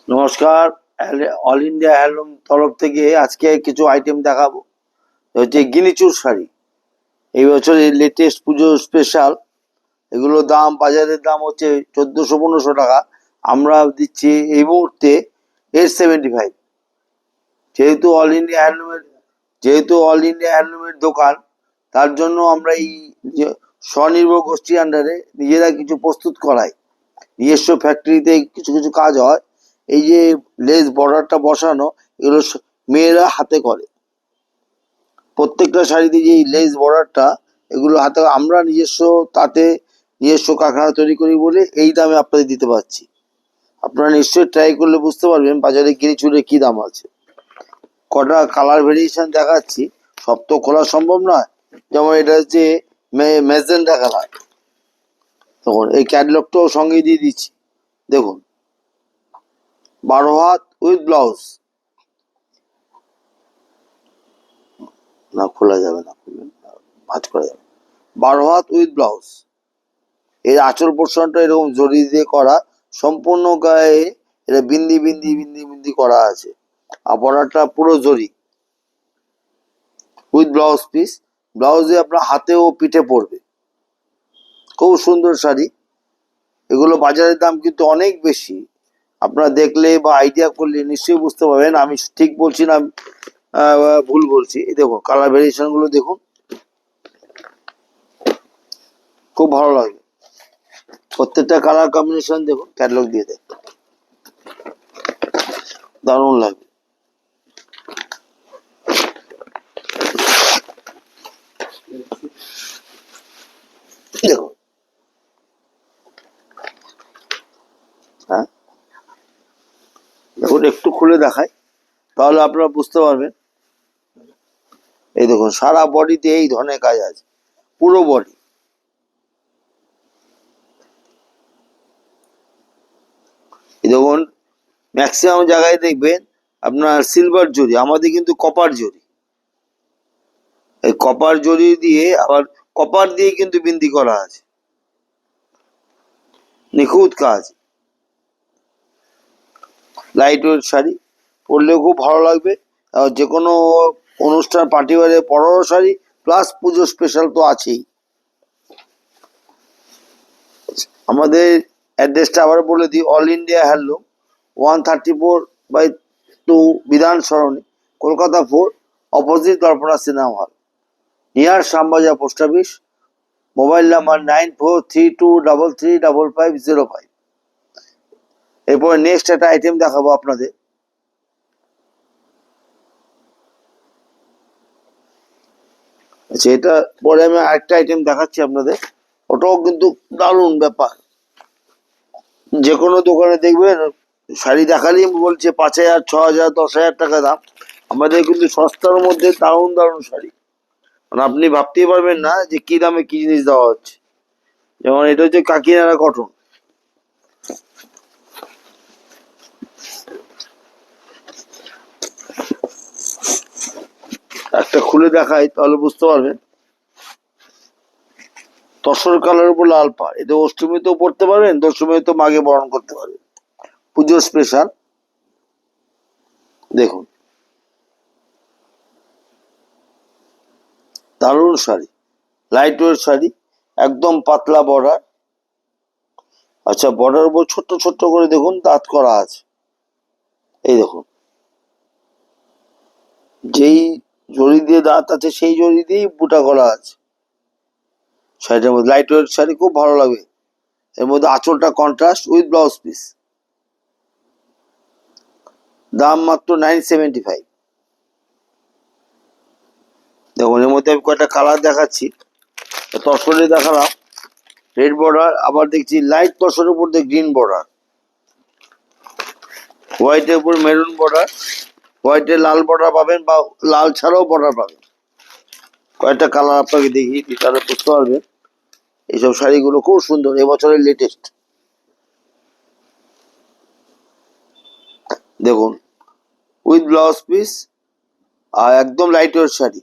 নমস্কার। All India handloom তরফ থেকে আজকে কিছু আইটেম দেখাবো। হচ্ছে গিনিচুর শাড়ি, এই বছরের লেটেস্ট পুজো স্পেশাল। এগুলো দাম, বাজারের দাম হচ্ছে 1400-1500 টাকা। আমরা দিচ্ছি এই মুহূর্তে 875। যেহেতু অল ইন্ডিয়া হ্যান্ডলুমের যেহেতু অল ইন্ডিয়া হ্যান্ডলুমের দোকান, তার জন্য আমরা এই যে স্বনির্ভর গোষ্ঠী আন্ডারে নিজেরা কিছু প্রস্তুত করাই। নিজস্ব ফ্যাক্টরিতে কিছু কিছু কাজ হয়। এই যে লেস বর্ডারটা বসানো, এগুলো মেয়েরা হাতে করে। প্রত্যেকটা শাড়িতে যে লেস বর্ডারটা, এগুলো হাতে আমরা নিজস্ব তাতে নিজস্ব কারখানা তৈরি করি বলে এই দামে আপনাদের দিতে পারছি। আপনারা নিশ্চয়ই ট্রাই করলে বুঝতে পারবেন বাজারে গিরিচুরে কি দাম আছে। কটা কালার ভেরিয়েশন দেখাচ্ছি, সব তো খোলা সম্ভব নয়। যেমন এটা হচ্ছে ম্যাজেন্টা কালার। তখন এই ক্যাটলগটাও সঙ্গে দিয়ে দিচ্ছি। দেখুন, 12 হাত উইথ ব্লাউজ। না, খোলা যাবে না, ভাঁজ করা যাবে। 12 হাত উইথ ব্লাউজ। এর আঁচল পোর্শনটা এরকম জড়ি দিয়ে করা, সম্পূর্ণ গায়ে এটা বিন্দি বিন্দি বিন্দি বিন্দি করা আছে। আর বর্ডারটা পুরো জড়ি উইথ ব্লাউজ পিস। ব্লাউজে আপনার হাতে ও পিঠে পড়বে। খুব সুন্দর শাড়ি। এগুলো বাজারের দাম কিন্তু অনেক বেশি। আপনারা দেখলে বা আইডিয়া করলে নিশ্চয়ই বুঝতে পারবেন আমি ঠিক বলছি না ভুল বলছি। এই দেখুন কালার ভেরিয়েশন গুলো দেখুন, খুব ভালো লাগবে। প্রত্যেকটা কালার কম্বিনেশন দেখুন, ক্যাটালগ দিয়ে দেয়, দারুণ লাগবে। দেখুন, হ্যাঁ দেখুন, একটু খুলে দেখাই তাহলে আপনারা বুঝতে পারবেন। এই দেখুন, সারা বডিতে এই ধরনের কাজ আছে, পুরো বডি। এই দেখুন, ম্যাক্সিমাম জায়গায় দেখবেন আপনার সিলভার জরি, আমাদের কিন্তু কপার জরি। এই কপার জরি দিয়ে আবার কপার দিয়ে কিন্তু বিন্দি করা আছে, নিখুঁত কাজ। লাইট ওয়েট শাড়ি, পরলেও খুব ভালো লাগবে। আর যে কোনো অনুষ্ঠান পার্টি ওয়ারে পরারও শাড়ি, প্লাস পুজো স্পেশাল তো আছেই। আমাদের অ্যাড্রেসটা আবার বলে দিই, all India handloom, 134/2 Bidhan Sarani, Kolkata 4, opposite Darpana cinema hall, near Shyambazar post office. Mobile number 9432335505। এরপরে নেক্সট একটা আইটেম দেখাবো আপনাদের। আচ্ছা, এটা পরে আমি আরেকটা আইটেম দেখাচ্ছি আপনাদের, ওটাও কিন্তু দারুণ ব্যাপার। যে কোনো দোকানে দেখবেন শাড়ি দেখালেই বলছে 5,000, 6,000, 10,000 টাকা দাম। আমাদের কিন্তু সস্তার মধ্যে দারুণ দারুণ শাড়ি, মানে আপনি ভাবতেই পারবেন না যে কি দামে কি জিনিস দেওয়া হচ্ছে। যেমন এটা হচ্ছে কাকিনাড়া কটন। একটা খুলে দেখাই তাহলে বুঝতে পারবেন। তসর কালার উপর লাল পাড়, এটা অষ্টমীতেও পড়তে পারবেন, দশমীতেও মাগে বরণ করতে পারবেন, পুজো স্পেশাল। দেখুন, দারুণ শাড়ি, লাইট ওয়েট শাড়ি, একদম পাতলা বর্ডার। আচ্ছা, বর্ডার উপর ছোট্ট ছোট্ট করে দেখুন দাঁত করা আছে। এই দেখুন, যেই জড়ি দিয়ে দাঁত আছে সেই জড়ি দিয়েই বুটা করা আছে। শাড়িটার মধ্যে লাইট ওয়েট শাড়ি, খুব ভালো লাগবে। এর মধ্যে আঁচলটা কন্ট্রাস্ট উইথ ব্লাউজ পিস। দাম মাত্র 975। দেখুন, এর মধ্যে আমি কয়েকটা কালার দেখাচ্ছি। তসরে দেখালাম রেড বর্ডার, আবার দেখছি লাইট তসরের উপর দিয়ে গ্রিন বর্ডার, হোয়াইটের উপর মেরুন বর্ডার, হোয়াইটের লাল বর্ডার পাবেন বা লাল ছাড়াও বর্ডার পাবেন। কয়েকটা কালার আপনাকে দেখি, তাহলে বুঝতে পারবেন। এইসব শাড়িগুলো খুব সুন্দর, এবছরের লেটেস্ট। দেখুন, উইথ ব্লাউজ পিস, আর একদম light weight sari,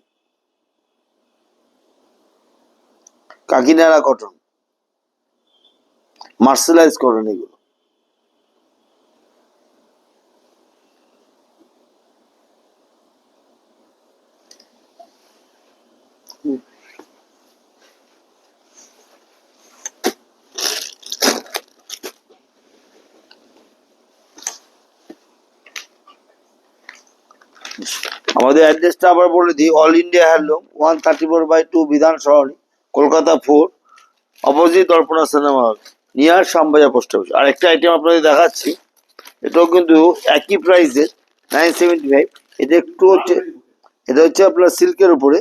Kakinara cotton, mercerised cotton এগুলো। আমাদের অ্যাড্রেসটা আবার বলে দিই, all India handloom 134/2 Bidhan Sarani, Kolkata 4, opposite Darpana cinema hall, near Shyambazar post office. আর একটা আইটেম আপনাদের দেখাচ্ছি, এটাও কিন্তু একই প্রাইসের, 975। এটা হচ্ছে আপনার সিল্কের উপরে,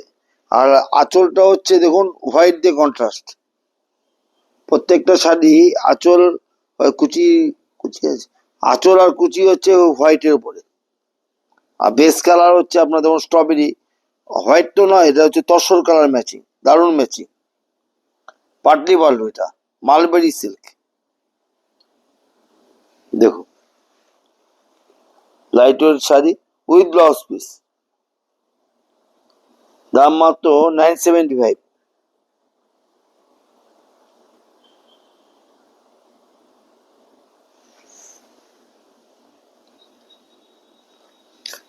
আর আঁচলটা হচ্ছে দেখুন হোয়াইট দিয়ে কন্ট্রাস্ট। প্রত্যেকটা শাড়ি আঁচল কুচি কুচি আছে, আঁচল আর কুচি হচ্ছে হোয়াইটের উপরে, আর বেস কালার হচ্ছে আপনার যেমন স্ট্রবেরি, হোয়াইট তো নয়, এটা হচ্ছে তসর কালার ম্যাচিং, দারুণ ম্যাচিং। পাটলি পাল্লু, এটা মালবেরি সিল্ক, দেখো light weight sari with blouse piece, দাম মাত্র 975।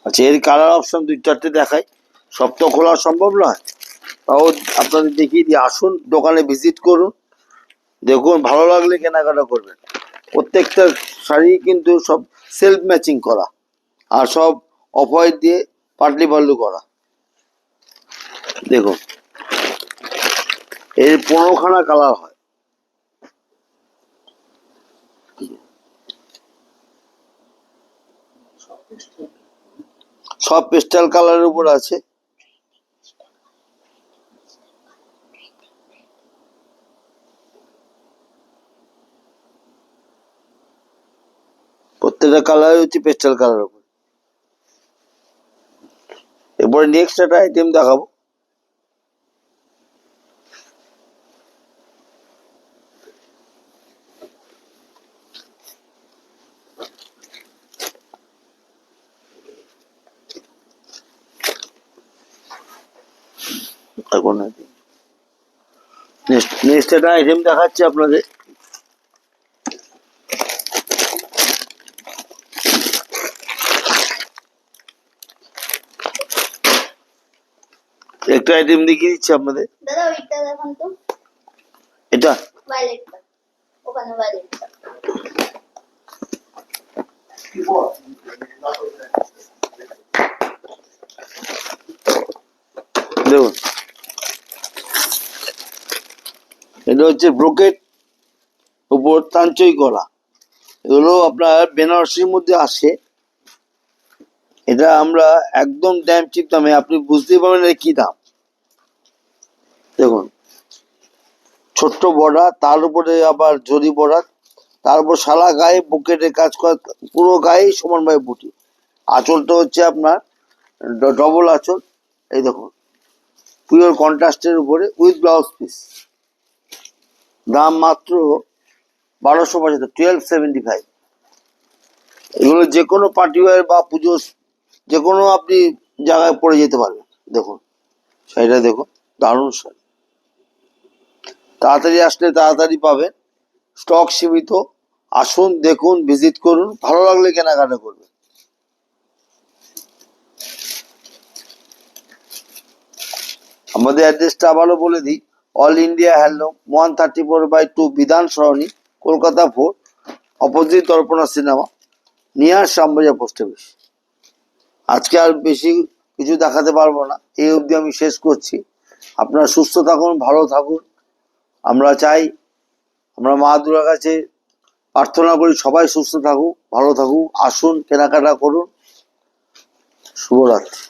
আচ্ছা, এর কালার অপশন 2-4টে দেখাই, সব তো খোলা সম্ভব নয়, তাও আপনাদের দেখিয়ে দিই। আসুন দোকানে ভিজিট করুন, দেখুন ভালো লাগলে কেনাকাটা করবেন। প্রত্যেকটা শাড়ি কিন্তু সব সেলফ ম্যাচিং করা, আর সব অফ হোয়াইট দিয়ে পাটলি পাল্লু করা। দেখুন এর 15খানা কালার হয়, সব পেস্টাল কালারের উপর আছে। প্রত্যেকটা কালার হচ্ছে পেস্টাল কালার উপর। এরপরে নেক্সট একটা আইটেম দেখাবো, এখন নেক্সট একটা আইটেম দেখাচ্ছি আপনাদের। একটা আইটেম দেখিয়ে দিচ্ছি আপনাদের, দাদা ওইটা দেখান তো, এটা ভায়োলেটটা, ওখানে ভায়োলেটটা। দেখুন এটা হচ্ছে ব্রোকেট উপর তাঞ্চই করা, এগুলো আপনার বেনারসির মধ্যে আসে। এটা আমরা একদম ড্যাম চিপ দামে, আপনি বুঝতেই পারবেন এটা কি দাম। দেখুন ছোট্ট বর্ডার, তার উপরে আবার জরি বর্ডার, তার উপর সারা গায়ে বুকেটের কাজ করা, পুরো গায়ে সমানভাবে বুটি। আঁচলটা হচ্ছে আপনার ডবল আঁচল, এই দেখুন পিওর কন্ট্রাস্টের উপরে উইথ ব্লাউজ পিস, দাম মাত্র 1275, 1275। এগুলো যে কোনো পার্টি ওয়্যার বা পুজো, যে কোনো আপনি জায়গায় পরে যেতে পারবেন। দেখুন শাড়িটা দেখুন, দারুণ শাড়ি, তাড়াতাড়ি আসলে তাড়াতাড়ি পাবেন, স্টক সীমিত। আসুন দেখুন, ভিজিট করুন, ভালো লাগলে কেনাকাটা করবেন। আমাদের অ্যাড্রেসটা আবারও বলে দিই, all India handloom 134/2 Bidhan Sarani, Kolkata 4, opposite Darpana cinema, near Shyambazar post office. আজকে আর বেশি কিছু দেখাতে পারবো না, এই অবধি আমি শেষ করছি। আপনারা সুস্থ থাকুন, ভালো থাকুন। আমরা চাই, আমরা মা দুর্গার কাছে প্রার্থনা করি সবাই সুস্থ থাকুক, ভালো থাকুক। আসুন কেনাকাটা করুন, শুভরাত্রি।